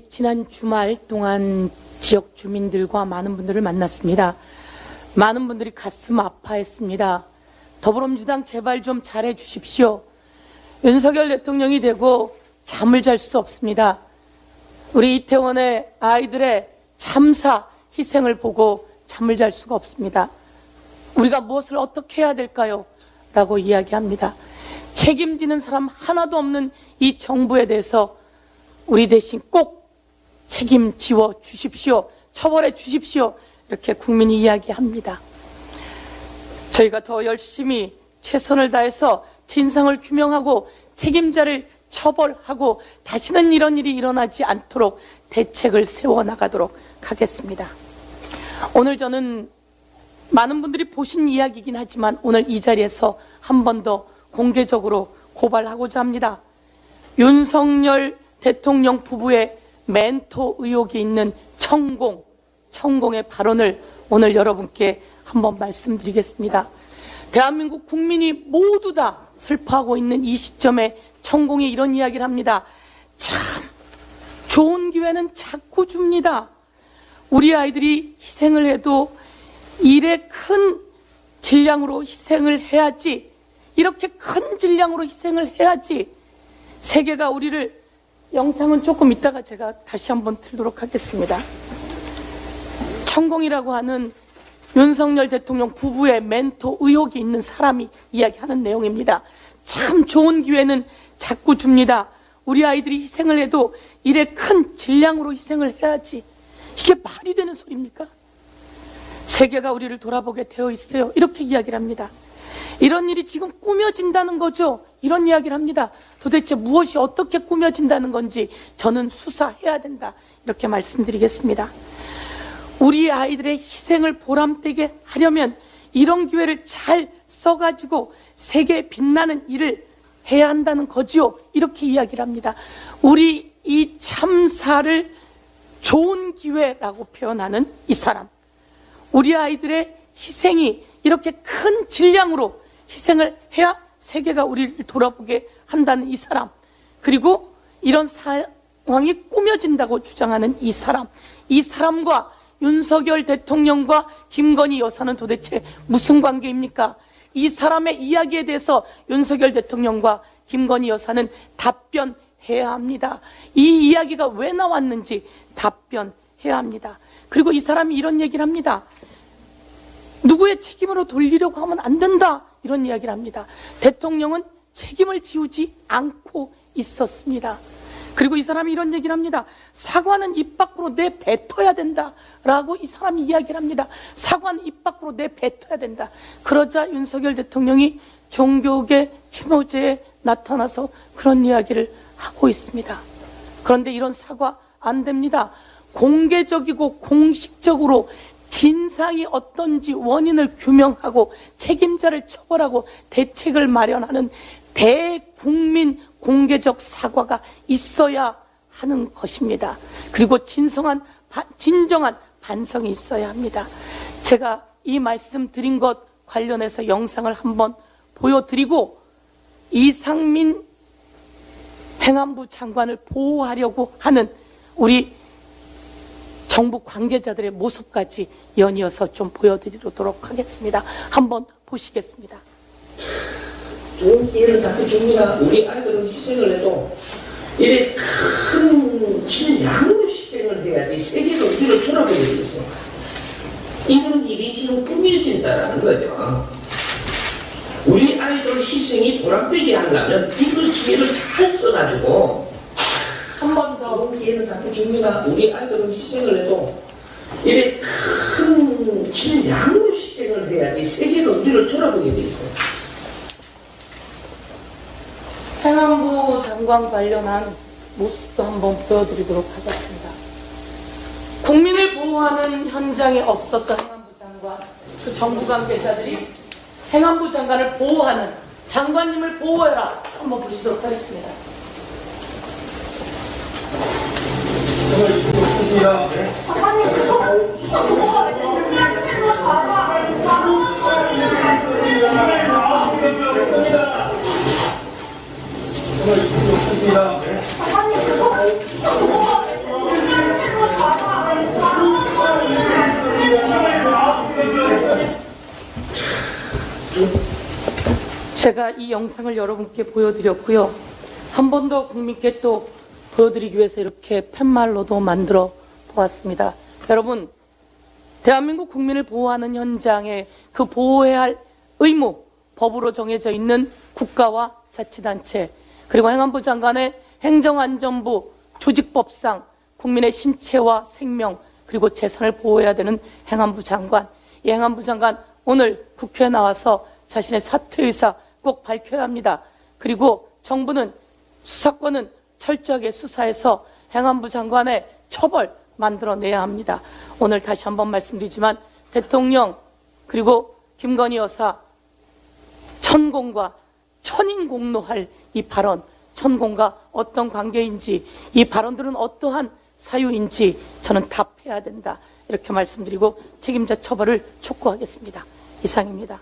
지난 주말 동안 지역 주민들과 많은 분들을 만났습니다. 많은 분들이 가슴 아파했습니다. 더불어민주당 제발 좀 잘해 주십시오. 윤석열 대통령이 되고 잠을 잘 수 없습니다. 우리 이태원의 아이들의 참사 희생을 보고 잠을 잘 수가 없습니다. 우리가 무엇을 어떻게 해야 될까요? 라고 이야기합니다. 책임지는 사람 하나도 없는 이 정부에 대해서 우리 대신 꼭 책임지워 주십시오. 처벌해 주십시오. 이렇게 국민이 이야기합니다. 저희가 더 열심히 최선을 다해서 진상을 규명하고 책임자를 처벌하고 다시는 이런 일이 일어나지 않도록 대책을 세워나가도록 하겠습니다. 오늘 저는 많은 분들이 보신 이야기이긴 하지만 오늘 이 자리에서 한 번 더 공개적으로 고발하고자 합니다. 윤석열 대통령 부부의 멘토 의혹이 있는 천공의 발언을 오늘 여러분께 한번 말씀드리겠습니다. 대한민국 국민이 모두 다 슬퍼하고 있는 이 시점에 천공이 이런 이야기를 합니다. 참 좋은 기회는 자꾸 줍니다. 우리 아이들이 희생을 해도 일에 큰 질량으로 희생을 해야지, 이렇게 큰 질량으로 희생을 해야지 세계가 우리를, 영상은 조금 이따가 제가 다시 한번 틀도록 하겠습니다. 천공이라고 하는 윤석열 대통령 부부의 멘토 의혹이 있는 사람이 이야기하는 내용입니다. 참 좋은 기회는 자꾸 줍니다. 우리 아이들이 희생을 해도 일에 큰 질량으로 희생을 해야지. 이게 말이 되는 소리입니까? 세계가 우리를 돌아보게 되어 있어요. 이렇게 이야기를 합니다. 이런 일이 지금 꾸며진다는 거죠. 이런 이야기를 합니다. 도대체 무엇이 어떻게 꾸며진다는 건지 저는 수사해야 된다. 이렇게 말씀드리겠습니다. 우리 아이들의 희생을 보람되게 하려면 이런 기회를 잘 써가지고 세계에 빛나는 일을 해야 한다는 거지요. 이렇게 이야기를 합니다. 우리 이 참사를 좋은 기회라고 표현하는 이 사람, 우리 아이들의 희생이 이렇게 큰 질량으로 희생을 해야 세계가 우리를 돌아보게 한다는 이 사람, 그리고 이런 상황이 꾸며진다고 주장하는 이 사람, 이 사람과 윤석열 대통령과 김건희 여사는 도대체 무슨 관계입니까? 이 사람의 이야기에 대해서 윤석열 대통령과 김건희 여사는 답변해야 합니다. 이 이야기가 왜 나왔는지 답변해야 합니다. 그리고 이 사람이 이런 얘기를 합니다. 누구의 책임으로 돌리려고 하면 안 된다. 이런 이야기를 합니다. 대통령은 책임을 지우지 않고 있었습니다. 그리고 이 사람이 이런 얘기를 합니다. 사과는 입 밖으로 내뱉어야 된다. 라고 이 사람이 이야기를 합니다. 사과는 입 밖으로 내뱉어야 된다. 그러자 윤석열 대통령이 종교계 추모제에 나타나서 그런 이야기를 하고 있습니다. 그런데 이런 사과 안 됩니다. 공개적이고 공식적으로 진상이 어떤지 원인을 규명하고 책임자를 처벌하고 대책을 마련하는 대국민 공개적 사과가 있어야 하는 것입니다. 그리고 진정한 반성이 있어야 합니다. 제가 이 말씀 드린 것 관련해서 영상을 한번 보여드리고 이상민 행안부 장관을 보호하려고 하는 우리 정부 관계자들의 모습까지 연이어서 좀 보여드리도록 하겠습니다. 한번 보시겠습니다. 좋은 기회를 자꾸 줍니다. 우리 아이들은 희생을 해도 이래 큰 질량으로 희생을 해야지 세계가 우리를 돌아보게 돼 있어요. 이런 일이 지금 꾸며진다는 거죠. 우리 아이들 희생이 보람되게 하려면 이걸 기회를 잘 써가지고 한 번 더 좋은 기회는 자꾸 줍니다. 우리 아이들은 희생을 해도 이래 큰 질량으로 희생을 해야지 세계가 우리를 돌아보게 돼 있어요. 행안부 장관 관련한 모습도 한번 보여드리도록 하겠습니다. 국민을 보호하는 현장에 없었던 행안부 장관, 그 정부 관계자들이 행안부 장관을 보호하는, 장관님을 보호해라, 한번 보시도록 하겠습니다. 제가 이 영상을 여러분께 보여드렸고요. 한 번 더 국민께 또 보여드리기 위해서 이렇게 팻말로도 만들어 보았습니다. 여러분, 대한민국 국민을 보호하는 현장에 그 보호해야 할 의무, 법으로 정해져 있는 국가와 자치단체, 그리고 행안부 장관의 행정안전부 조직법상 국민의 신체와 생명 그리고 재산을 보호해야 되는 행안부 장관, 이 행안부 장관 오늘 국회에 나와서 자신의 사퇴 의사 꼭 밝혀야 합니다. 그리고 정부는 수사권은 철저하게 수사해서 행안부 장관의 처벌 만들어내야 합니다. 오늘 다시 한번 말씀드리지만 대통령 그리고 김건희 여사 천공과 천인공노할 이 발언, 천공과 어떤 관계인지, 이 발언들은 어떠한 사유인지 저는 답해야 된다. 이렇게 말씀드리고 책임자 처벌을 촉구하겠습니다. 이상입니다.